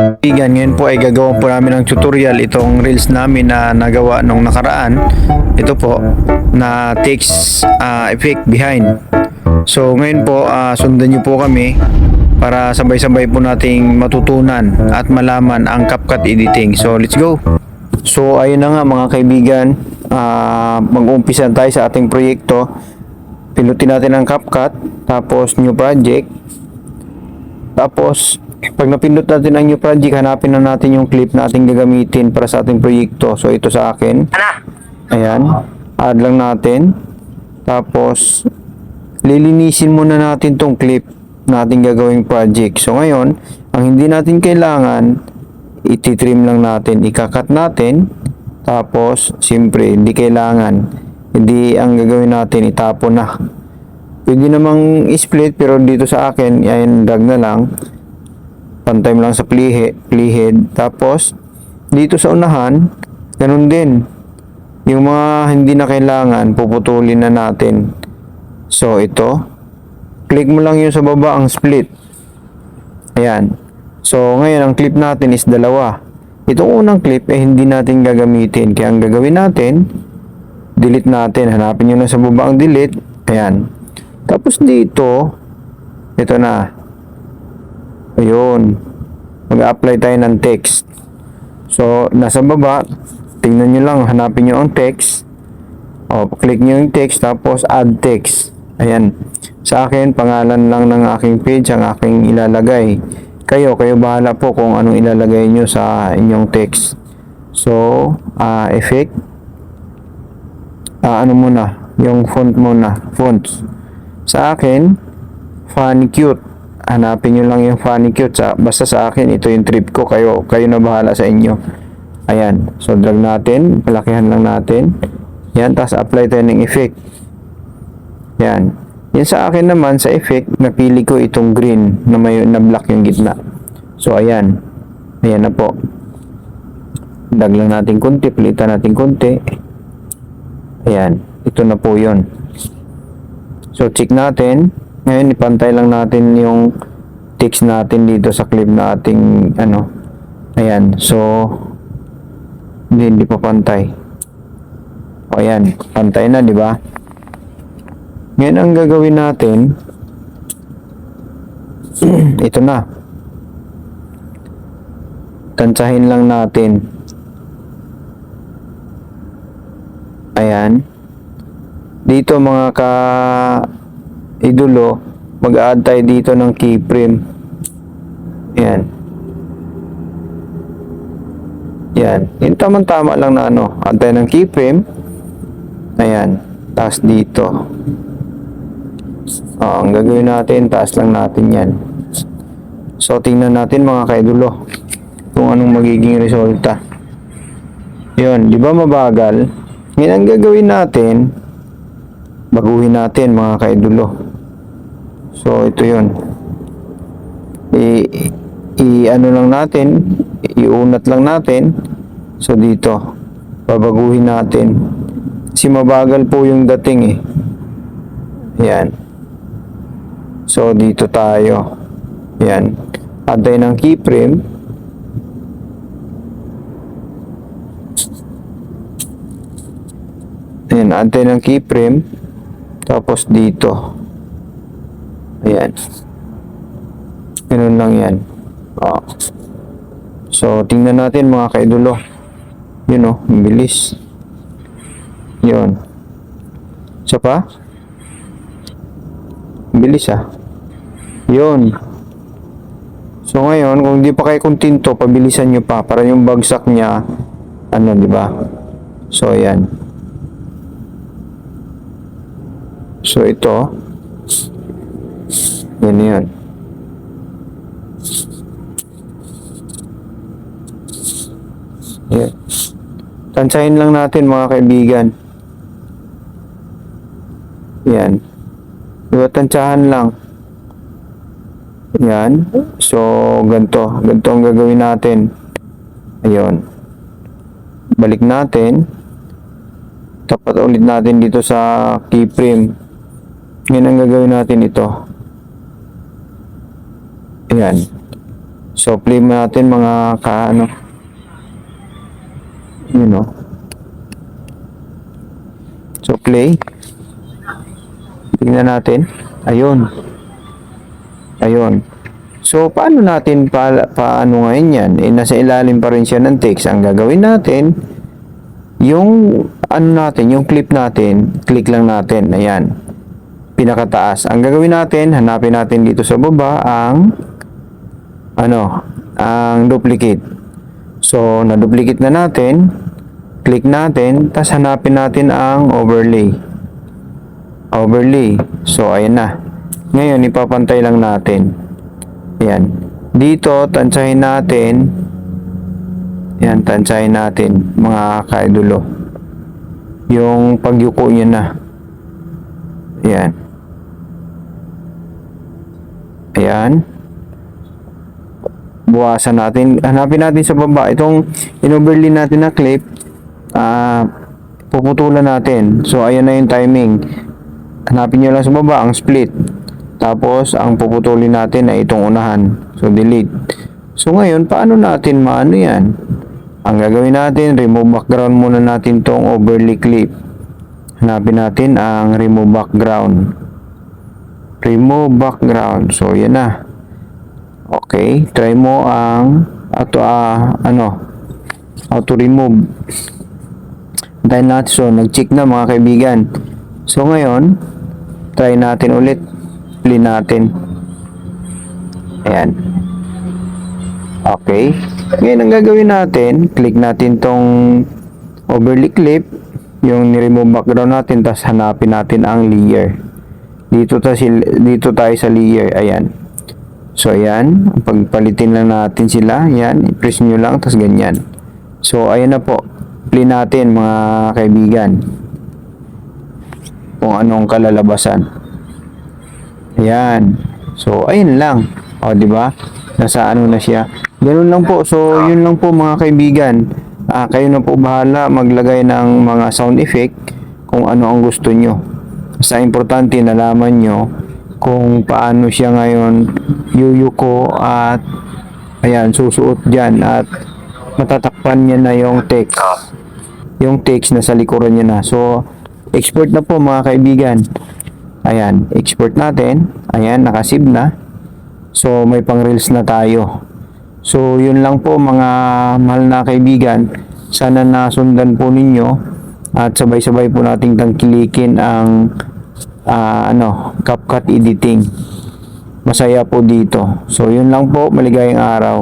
Kaibigan, ngayon po ay gagawa po namin ng tutorial itong reels namin na nagawa nung nakaraan. Ito po na text effect behind. So ngayon po sundan niyo po kami para sabay-sabay po nating matutunan at malaman ang CapCut editing. So let's go. So ayun na nga mga kaibigan, mag-uumpisa tayo sa ating proyekto. Pinutin natin ang CapCut, tapos new project. Tapos pag napindot natin ang new project, hanapin na natin yung clip na ating gagamitin para sa ating proyekto. So ito sa akin. Ayan, add lang natin. Tapos lilinisin muna natin tong clip na ating gagawing project. So ngayon, ang hindi natin kailangan, ititrim lang natin, ikakat natin. Tapos siyempre hindi kailangan, hindi ang gagawin natin, itapon na. Pwede namang split, pero dito sa akin, ayan, drag na lang. Pantay mo lang sa playhead. Tapos dito sa unahan, ganun din. Yung mga hindi na kailangan, puputulin na natin. So ito, click mo lang yung sa baba ang split. Ayan. So ngayon ang clip natin is dalawa. Itong unang clip ay hindi natin gagamitin. Kaya ang gagawin natin, delete natin. Hanapin nyo na sa baba ang delete. Ayan. Tapos dito, ito na. Ayun. Mag-apply tayo ng text. So nasa baba, tingnan nyo lang, hanapin nyo ang text. O, click nyo yung text, tapos add text. Ayan. Sa akin, pangalan lang ng aking page ang aking ilalagay. Kayo bahala po kung anong ilalagay nyo sa inyong text. So, effect. Ano muna? Yung font muna. Fonts. Sa akin, funny cute. Hanapin nyo lang yung funny cute. Basta sa akin, ito yung trip ko. Kayo na bahala sa inyo. Ayan. So, drag natin. Palakihan lang natin. Yan. Tapos, apply tayo ng effect. Yan. Yan sa akin naman, sa effect, napili ko itong green na may na-black yung gitna. So, ayan. Ayan na po. Drag lang natin konti. Pilitan natin konti. Ayan. Ito na po yun. So, check natin. Ngayon, ipantay lang natin yung text natin dito sa clip na ating, ayan. So, hindi pa pantay. O, ayan. Pantay na, di ba? Ngayon, ang gagawin natin, ito na. Tansyahin lang natin. Ayan. Dito mga idolo, mag-add tayo dito ng keyframe. Ayan. Yan. Yung tamang-tama lang na add tayo ng keyframe. Ayan. Taas dito. Ang gagawin natin, taas lang natin yan. So, tingnan natin mga kaidolo kung anong magiging resulta. Yun, di ba mabagal? Ngayon, ang gagawin natin, baguhin natin mga kaidolo. So, ito yun. Ano lang natin, iunat lang natin. So, dito, babaguhin natin. Kasi mabagal po yung dating eh. Yan. So, dito tayo. Yan. Add tayo ng keyframe. Yan. Add tayo ng keyframe. Tapos dito. Ayan. Ganun lang yan. So, tingnan natin mga kaidolo. Yun o. Bilis. Yun. Isa pa? Bilis yun. So ngayon, kung hindi pa kayo kontento, pabilisan nyo pa para yung bagsak niya, di ba? So ayan. So ito, yan. Yan. Tansyahin lang natin mga kaibigan. Yan. Diba, tansyahan lang. Yan. So, ganito ang gagawin natin. Ayun. Balik natin. Tapat ulit natin dito sa keyframe. Ngayon ang gagawin natin ito. Ayan. So, play mo natin mga ano, you know. So, play. Tingnan natin. Ayun. Ayun. So, paano natin paano ngayon yan? Nasa ilalim pa rin siya ng text. Ang gagawin natin, yung ano natin, yung clip natin, click lang natin. Ayan. Pinakataas. Ang gagawin natin, hanapin natin dito sa baba ang ang duplicate. So, na-duplicate na natin. Click natin, tapos hanapin natin ang overlay. Overlay. So, ayan na. Ngayon, ipapantay lang natin. Ayan. Dito, tansyahin natin. Ayan, tansyahin natin, mga kaidolo. Yung pagyuko niya na. Ayan. Ayan. Buwasan natin. Hanapin natin sa baba. Itong in-overlay natin na clip, puputulan natin. So, ayan na yung timing. Hanapin nyo lang sa baba ang split. Tapos, ang puputulin natin ay itong unahan. So, delete. So, ngayon, paano natin maano yan? Ang gagawin natin, remove background muna natin tong overlay clip. Hanapin natin ang remove background. Remove background. So, yan na. Okay, try mo ang auto remove. Dahil natin, so nag-check na mga kaibigan. So ngayon, try natin ulit. Play natin. Ayan. Okay. Ngayon ang gagawin natin, click natin tong overlay clip, yung ni-remove background natin, tapos hanapin natin ang layer. Dito tayo sa layer. Ayan. So, ayan. Pagpalitin lang natin sila. Ayan. I-press nyo lang. Tapos, ganyan. So, ayan na po. Play natin, mga kaibigan. Kung anong kalalabasan. Ayan. So, ayun lang. O, diba? Nasa ano na siya. Ganun lang po. So, yun lang po, mga kaibigan. Kayo na po bahala maglagay ng mga sound effect kung ano ang gusto nyo. Basta importante, nalaman nyo kung paano siya ngayon yuyuko at ayan, susuot dyan at matatakpan niya na yung text. Yung text na sa likuran niya na. So, export na po mga kaibigan. Ayan, export natin. Ayan, nakasave na. So, may pang reels na tayo. So, yun lang po mga mahal na kaibigan. Sana nasundan po ninyo at sabay-sabay po nating tangkilikin ang CapCut editing. Masaya po dito. So, yun lang po. Maligayang araw.